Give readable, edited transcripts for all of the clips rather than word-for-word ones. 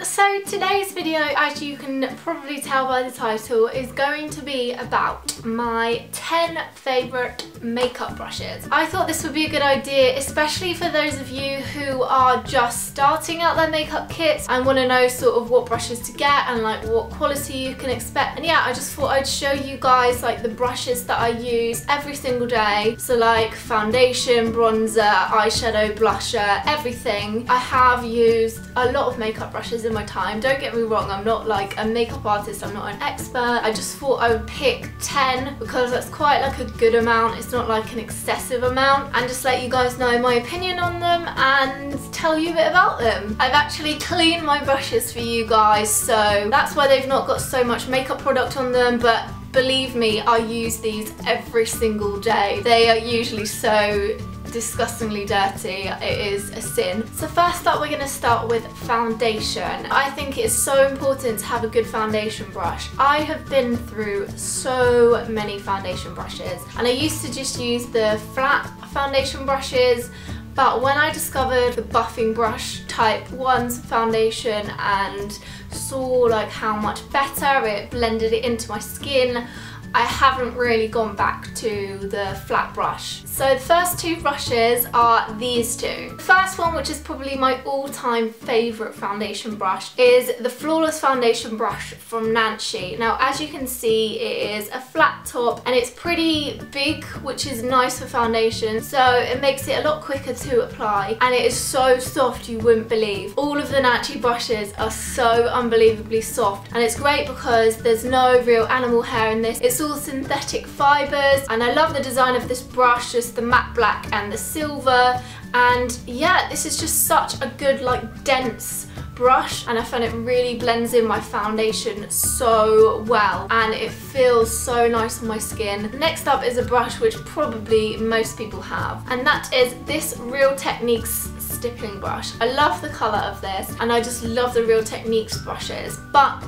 So today's video, as you can probably tell by the title, is going to be about my 10 favourite makeup brushes. I thought this would be a good idea, especially for those of you who are just starting out their makeup kits and want to know sort of what brushes to get and like what quality you can expect. And yeah, I just thought I'd show you guys like the brushes that I use every single day. So like foundation, bronzer, eyeshadow, blusher, everything. I have used a lot of makeup brushes in my time. Don't get me wrong, I'm not like a makeup artist, I'm not an expert. I just thought I would pick 10 because that's quite like a good amount. It's not like an excessive amount, and just let you guys know my opinion on them and tell you a bit about them. I've actually cleaned my brushes for you guys, so that's why they've not got so much makeup product on them, but believe me, I use these every single day. They are usually so disgustingly dirty, it is a sin. So first up, we're going to start with foundation. I think it is so important to have a good foundation brush. I have been through so many foundation brushes, and I used to just use the flat foundation brushes, but when I discovered the buffing brush type ones foundation and saw like how much better it blended it into my skin, I haven't really gone back to the flat brush. So the first two brushes are these two. The first one, which is probably my all-time favourite foundation brush, is the Flawless Foundation Brush from Nancy. Now, as you can see, it is a flat top and it's pretty big, which is nice for foundation, so it makes it a lot quicker to apply, and it is so soft you wouldn't believe. All of the Nancy brushes are so unbelievably soft, and it's great because there's no real animal hair in this. It's all synthetic fibres, and I love the design of this brush, just the matte black and the silver. And yeah, this is just such a good like dense brush, and I find it really blends in my foundation so well, and it feels so nice on my skin. Next up is a brush which probably most people have, and that is this Real Techniques stippling brush. I love the colour of this, and I just love the Real Techniques brushes, but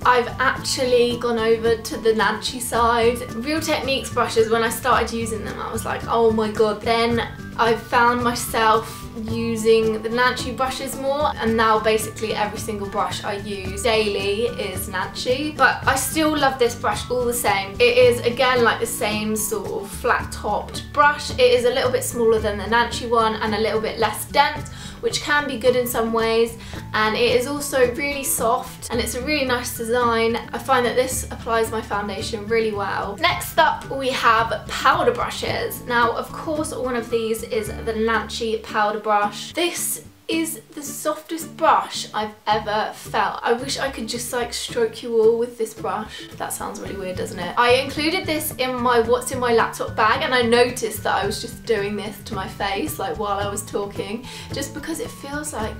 I've actually gone over to the Nancy side. Real Techniques brushes, when I started using them, I was like, oh my god. Then I found myself using the Nancy brushes more, and now basically every single brush I use daily is Nancy. But I still love this brush all the same. It is again like the same sort of flat topped brush. It is a little bit smaller than the Nancy one and a little bit less dense, which can be good in some ways, and it is also really soft and it's a really nice design. I find that this applies my foundation really well. Next up, we have powder brushes. Now, of course, one of these is the Nancy powder brush. This is the softest brush I've ever felt. I wish I could just like stroke you all with this brush. That sounds really weird, doesn't it? I included this in my what's in my laptop bag, and I noticed that I was just doing this to my face like while I was talking, just because it feels like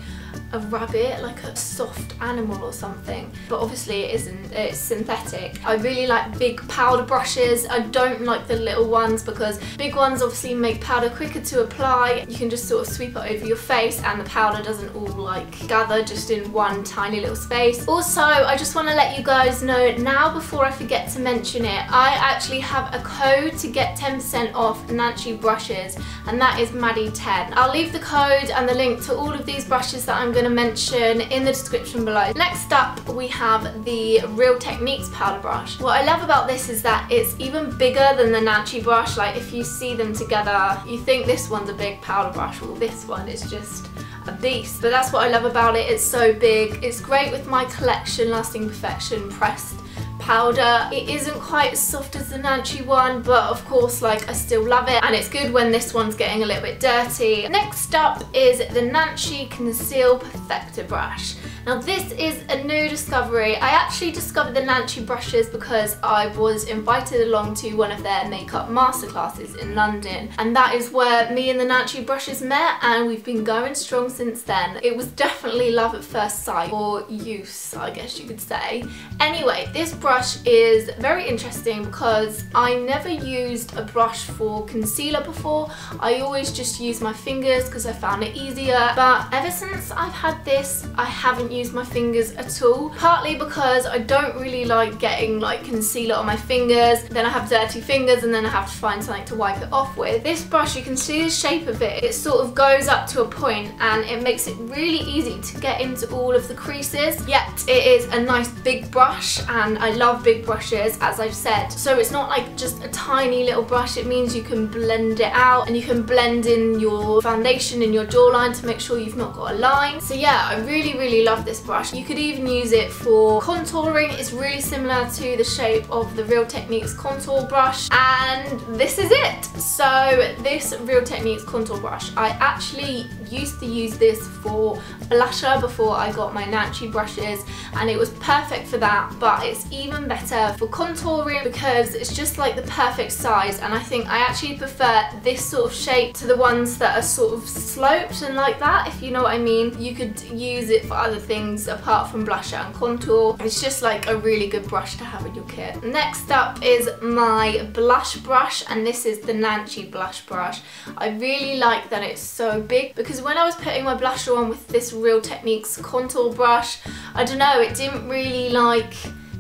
a rabbit, like a soft animal or something, but obviously it isn't, it's synthetic. I really like big powder brushes. I don't like the little ones because big ones obviously make powder quicker to apply. You can just sort of sweep it over your face and the powder doesn't all like gather just in one tiny little space. Also, I just want to let you guys know now, before I forget to mention it, I actually have a code to get 10% off Nancy brushes, and that is Maddie10. I'll leave the code and the link to all of these brushes that I'm going to mention in the description below. Next up, we have the Real Techniques powder brush. What I love about this is that it's even bigger than the Nancy brush. Like if you see them together, you think this one's a big powder brush. Well, this one is just a beast. But that's what I love about it. It's so big. It's great with my collection Lasting Perfection pressed powder. It isn't quite as soft as the Nancy one, but of course like I still love it, and it's good when this one's getting a little bit dirty. Next up is the Nancy Conceal Perfector brush. Now this is a new discovery. I actually discovered the Nancy brushes because I was invited along to one of their makeup masterclasses in London, and that is where me and the Nancy brushes met, and we've been going strong since then. It was definitely love at first sight, or use, I guess you could say. Anyway, this brush brush is very interesting because I never used a brush for concealer before. I always just used my fingers because I found it easier, but ever since I've had this I haven't used my fingers at all, partly because I don't really like getting like concealer on my fingers, then I have dirty fingers and then I have to find something to wipe it off with. This brush, you can see the shape of it, it sort of goes up to a point and it makes it really easy to get into all of the creases, yet it is a nice big brush and I love big brushes, as I've said. So it's not like just a tiny little brush, it means you can blend it out and you can blend in your foundation in your jawline to make sure you've not got a line. So yeah, I really love this brush. You could even use it for contouring. It's really similar to the shape of the Real Techniques contour brush, and this is it. So this Real Techniques contour brush, I actually used to use this for blusher before I got my Eyeshadow brushes, and it was perfect for that, but it's even better for contouring because it's just like the perfect size, and I think I actually prefer this sort of shape to the ones that are sort of sloped and like that, if you know what I mean. You could use it for other things apart from blusher and contour. It's just like a really good brush to have in your kit. Next up is my blush brush, and this is the Eyeshadow blush brush. I really like that it's so big because when I was putting my blusher on with this Real Techniques contour brush, I don't know, it didn't really like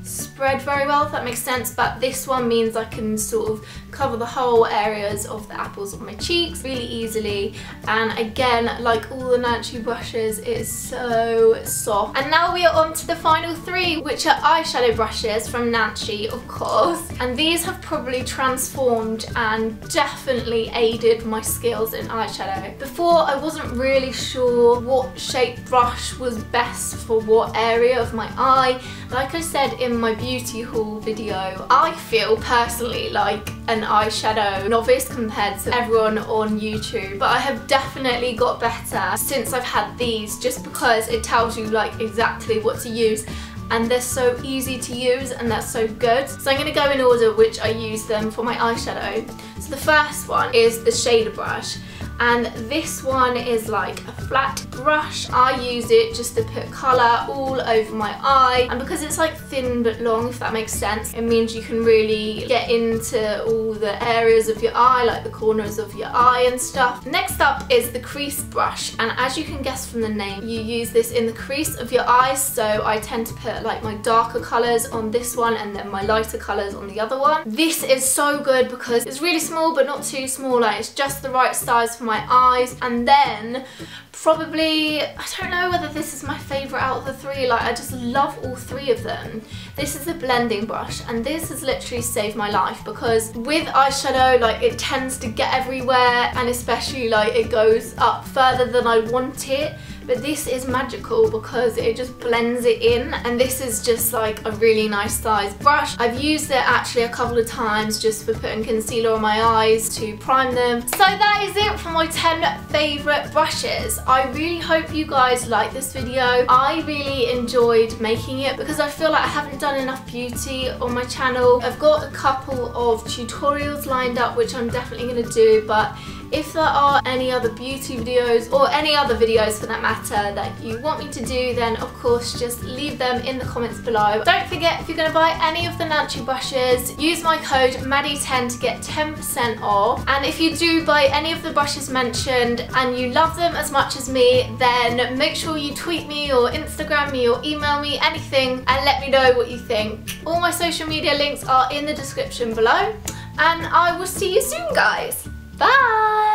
spread very well, if that makes sense, but this one means I can sort of cover the whole areas of the apples of my cheeks really easily, and again, like all the Eyeshadow brushes, it is so soft. And now we are on to the final three, which are eyeshadow brushes from Eyeshadow, of course, and these have probably transformed and definitely aided my skills in eyeshadow. Before, I wasn't really sure what shape brush was best for what area of my eye. Like I said in my beauty haul video, I feel personally like an eyeshadow novice compared to everyone on YouTube, but I have definitely got better since I've had these, just because it tells you like exactly what to use, and they're so easy to use and they're so good. So I'm going to go in order which I use them for my eyeshadow. So the first one is the shader brush, and this one is like a flat brush. I use it just to put colour all over my eye, and because it's like thin but long, if that makes sense, it means you can really get into all the areas of your eye, like the corners of your eye and stuff. Next up is the crease brush, and as you can guess from the name, you use this in the crease of your eyes, so I tend to put like my darker colours on this one and then my lighter colours on the other one. This is so good because it's really small but not too small, like it's just the right size for my eyes. And then probably, I don't know whether this is my favourite out of the three, like I just love all three of them. This is the blending brush, and this has literally saved my life because with eyeshadow, like it tends to get everywhere, and especially like it goes up further than I want it. But this is magical because it just blends it in, and this is just like a really nice size brush. I've used it actually a couple of times just for putting concealer on my eyes to prime them. So that is it for my 10 favourite brushes. I really hope you guys like this video. I really enjoyed making it because I feel like I haven't done enough beauty on my channel. I've got a couple of tutorials lined up which I'm definitely going to do, but if there are any other beauty videos or any other videos for that matter that you want me to do, then of course just leave them in the comments below. Don't forget, if you're going to buy any of the Eyeshadow brushes, use my code Maddie10 to get 10% off. And if you do buy any of the brushes mentioned and you love them as much as me, then make sure you tweet me or Instagram me or email me, anything, and let me know what you think. All my social media links are in the description below, and I will see you soon, guys. Bye!